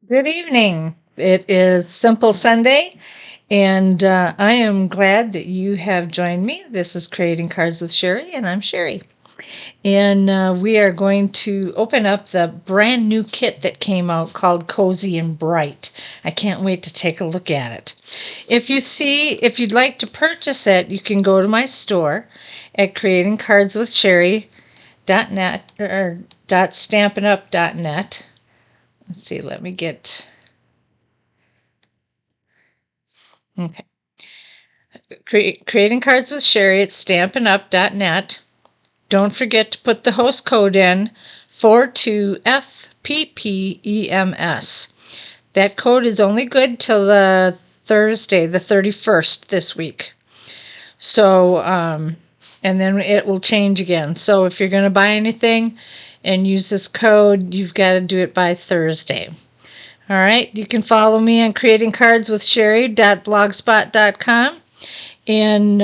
Good evening. It is Simple Sunday, and I am glad that you have joined me. This is Creating Cards with Sherry, and I'm Sherry. And we are going to open up the brand new kit that came out called Cozy and Bright. I can't wait to take a look at it. If you'd like to purchase it, you can go to my store at creatingcardswithsherry.net or .stampinup.net. Let's see, let me get. Okay. Creating Cards with Sherry at stampinup.net. Don't forget to put the host code in 42FPPEMS. That code is only good till the Thursday, the 31st this week. So, and then it will change again. So if you're going to buy anything and use this code, you've got to do it by Thursday. All right, you can follow me on creatingcardswithsherry.blogspot.com. And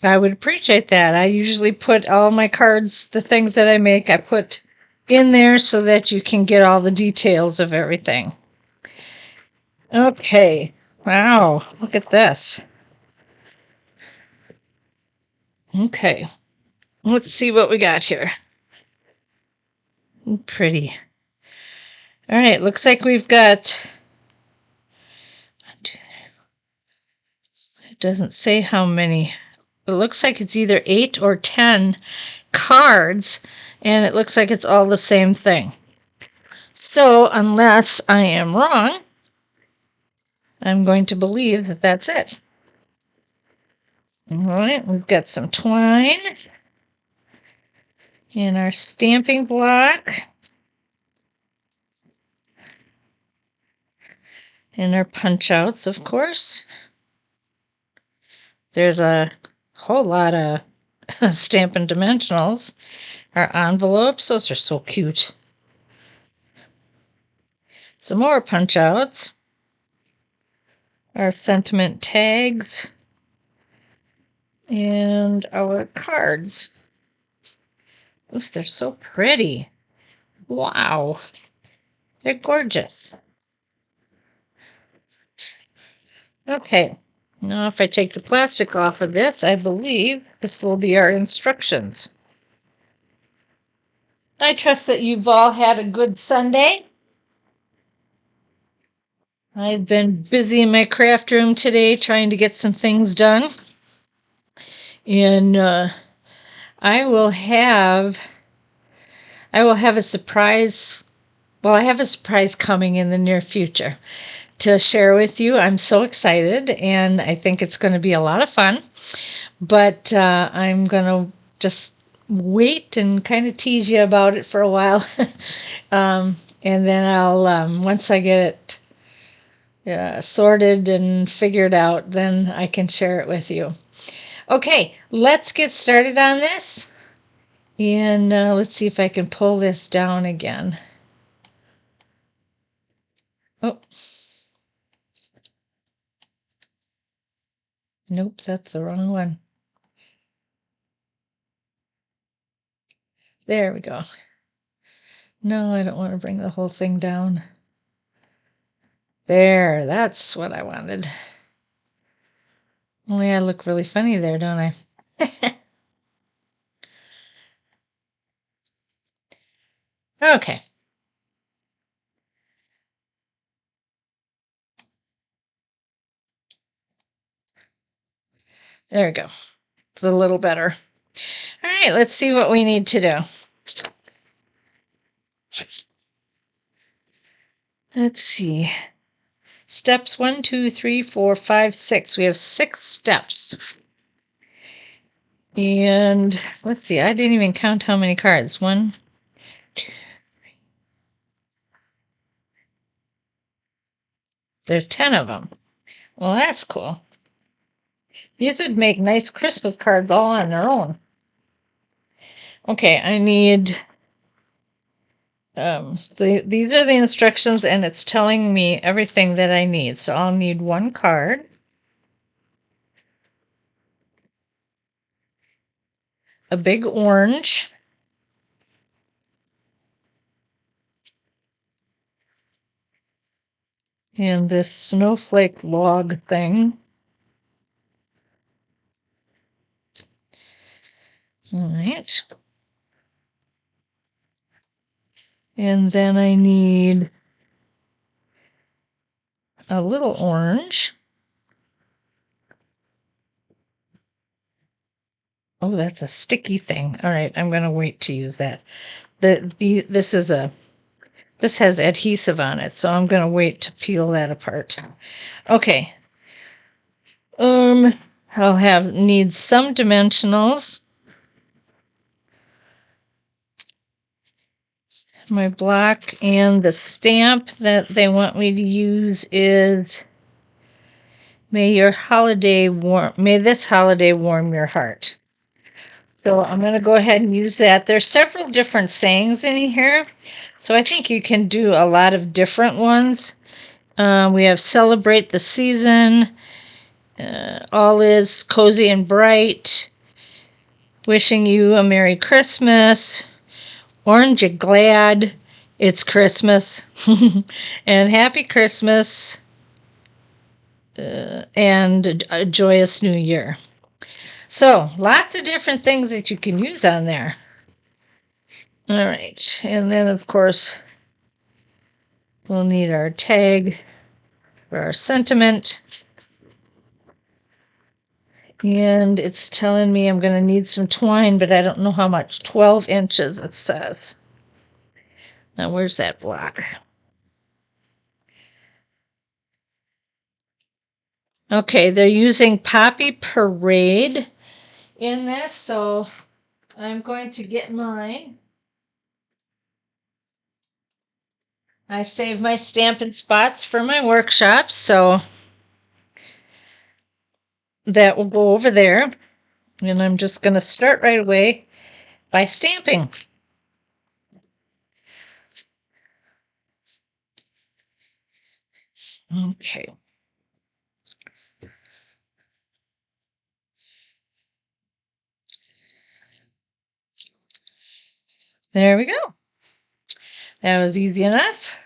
I would appreciate that. I usually put all my cards, the things that I make, I put in there so that you can get all the details of everything. Okay. Wow. Look at this. Okay. Let's see what we got here. Pretty. All right. Looks like we've got. It doesn't say how many. It looks like it's either 8 or 10 cards, and it looks like it's all the same thing. So, unless I am wrong, I'm going to believe that that's it. All right, we've got some twine in our stamping block and our punch outs, of course. There's a whole lot of Stampin' Dimensionals. Our envelopes, those are so cute. Some more punch outs. Our sentiment tags. And our cards. Oof, they're so pretty. Wow. They're gorgeous. Okay. Now if I take the plastic off of this, I believe this will be our instructions. I trust that you've all had a good Sunday. I've been busy in my craft room today trying to get some things done. And I will have a surprise. Well, I have a surprise coming in the near future to share with you. I'm so excited, and I think it's going to be a lot of fun. But I'm going to just wait and kind of tease you about it for a while. And then I'll, once I get it sorted and figured out, then I can share it with you. Okay, let's get started on this. And let's see if I can pull this down again. Oh. Nope, that's the wrong one. There we go. No, I don't want to bring the whole thing down. There, that's what I wanted. Only I look really funny there, don't I? Okay. There we go. It's a little better. All right, let's see what we need to do. Let's see. Steps 1, 2, 3, 4, 5, 6. We have 6 steps. And let's see, I didn't even count how many cards. 1, 2, 3. There's 10 of them. Well, that's cool. These would make nice Christmas cards all on their own. Okay, I need, these are the instructions, and it's telling me everything that I need. So I'll need 1 card, a big orange, and this snowflake log thing. All right. And then I need a little orange. Oh, that's a sticky thing. All right, I'm going to wait to use that. This has adhesive on it, so I'm going to wait to peel that apart. Okay. I'll need some dimensionals. My block, and the stamp that they want me to use is May this holiday warm your heart. So I'm going to go ahead and use that. There's several different sayings in here, so I think you can do a lot of different ones. We have celebrate the season, all is cozy and bright, wishing you a Merry Christmas, aren't you glad it's Christmas, and Happy Christmas, and a joyous New Year. So lots of different things that you can use on there. All right, and then of course we'll need our tag for our sentiment. And it's telling me I'm going to need some twine, but I don't know how much. 12 inches, it says. Now, where's that block? Okay, they're using Poppy Parade in this, so I'm going to get mine. I save my Stampin' Spots for my workshops, so that will go over there. And I'm just going to start right away by stamping. Okay. There we go. That was easy enough.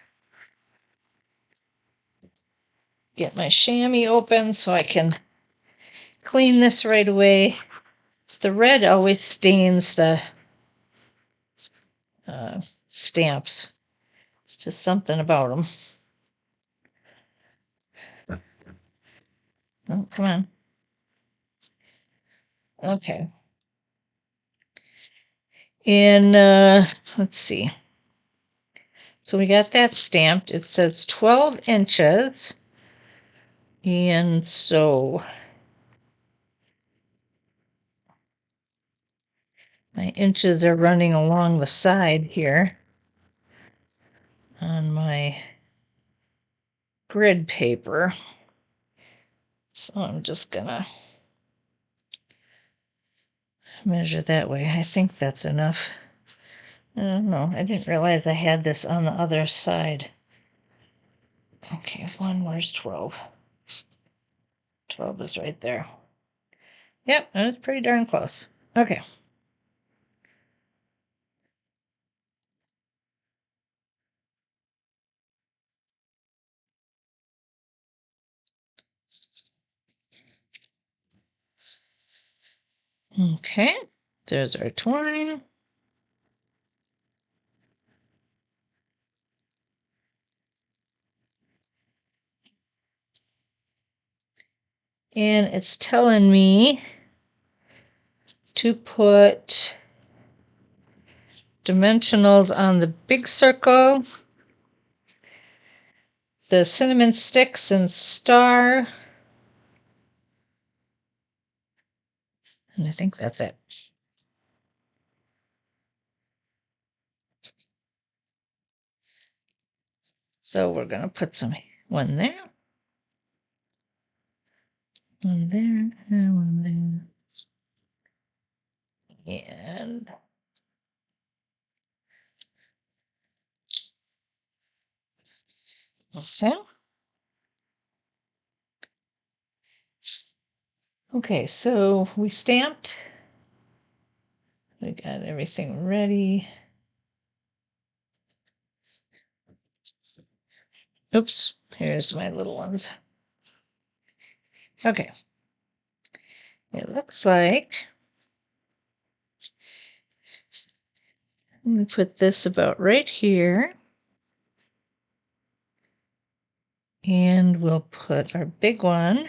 Get my chamois open so I can clean this right away. The red always stains the stamps. It's just something about them. Oh, come on. Okay. And let's see. So we got that stamped. It says 12 inches. And so my inches are running along the side here on my grid paper. So I'm just gonna measure that way. I think that's enough. I don't know. I didn't realize I had this on the other side. Okay, where's 12? 12 is right there. Yep, that's pretty darn close. Okay. Okay, there's our twine. And it's telling me to put dimensionals on the big circle, the cinnamon sticks and star. And I think that's it. So we're going to put one there, one there, and one there. And okay. Okay, so we stamped. We got everything ready. Oops, here Here's my little ones. Okay. It looks like I'm going to put this about right here. And we'll put our big one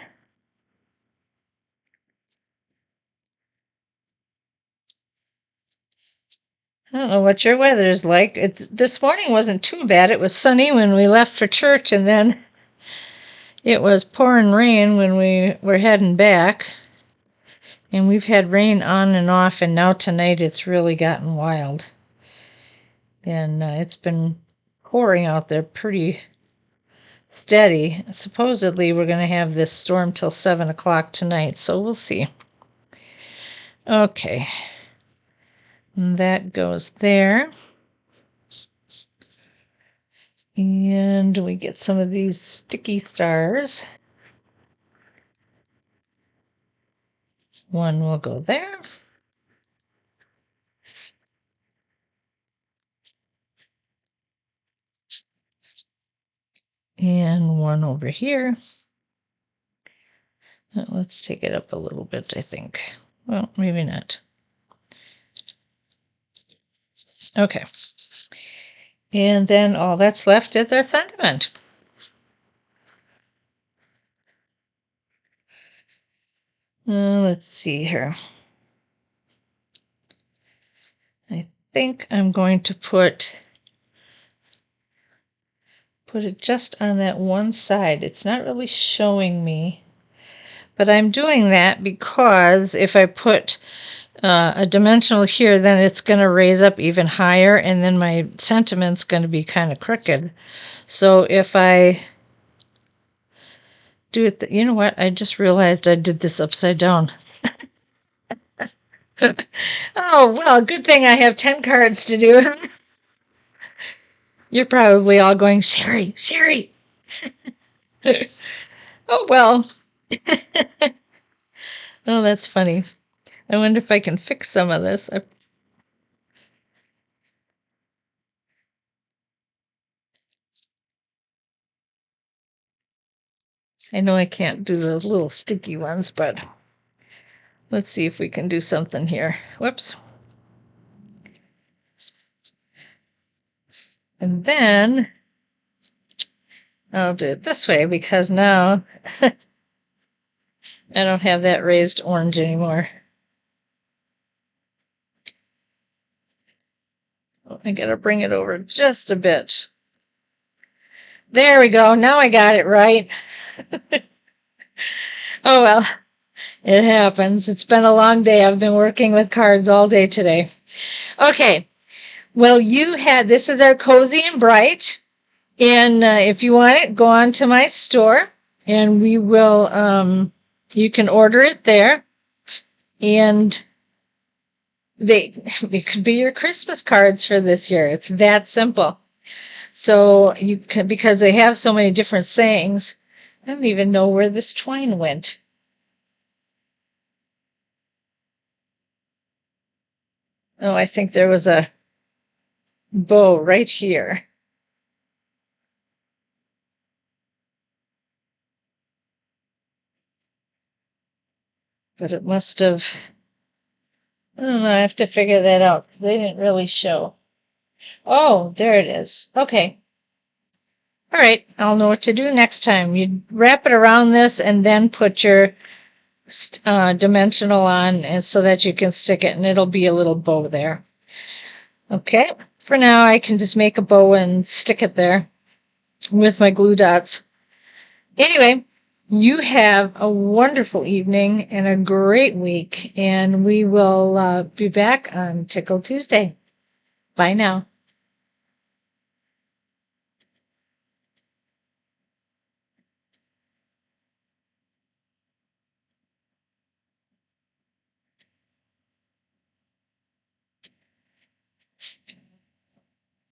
I don't know what your weather is like. This morning wasn't too bad. It was sunny when we left for church, and then it was pouring rain when we were heading back. And we've had rain on and off, and now tonight it's really gotten wild. And it's been pouring out there pretty steady. Supposedly we're going to have this storm till 7 o'clock tonight, so we'll see. Okay. And that goes there. And we get some of these sticky stars. One will go there. And one over here. Let's take it up a little bit, I think. Well, maybe not. Okay. And then all that's left is our sentiment. Let's see here. I think I'm going to put it just on that one side. It's not really showing me, but I'm doing that because if I put a dimensional here, then it's going to raise up even higher, and then my sentiment's going to be kind of crooked. So if I do it, you know what? I just realized I did this upside down. Oh, well, good thing I have 10 cards to do. You're probably all going, Sherry. Oh, well. Oh, that's funny. I wonder if I can fix some of this. I know I can't do the little sticky ones, but let's see if we can do something here. Whoops. And then I'll do it this way because now I don't have that raised orange anymore. I gotta bring it over just a bit. There we go. Now I got it right. Oh well, it happens. It's been a long day. I've been working with cards all day today. Okay. Well, this is our Cozy and Bright. And if you want it, go on to my store and we will, you can order it there. And they could be your Christmas cards for this year. It's that simple. So you can, because they have so many different sayings, I don't even know where this twine went. Oh, I think there was a bow right here. But it must have, I don't know, I have to figure that out. They didn't really show. Oh, there it is. Okay. All right, I'll know what to do next time. You wrap it around this and then put your dimensional on and so that you can stick it and it'll be a little bow there. Okay, for now I can just make a bow and stick it there with my glue dots. Anyway, you have a wonderful evening and a great week, and we will be back on Tickle Tuesday. Bye now.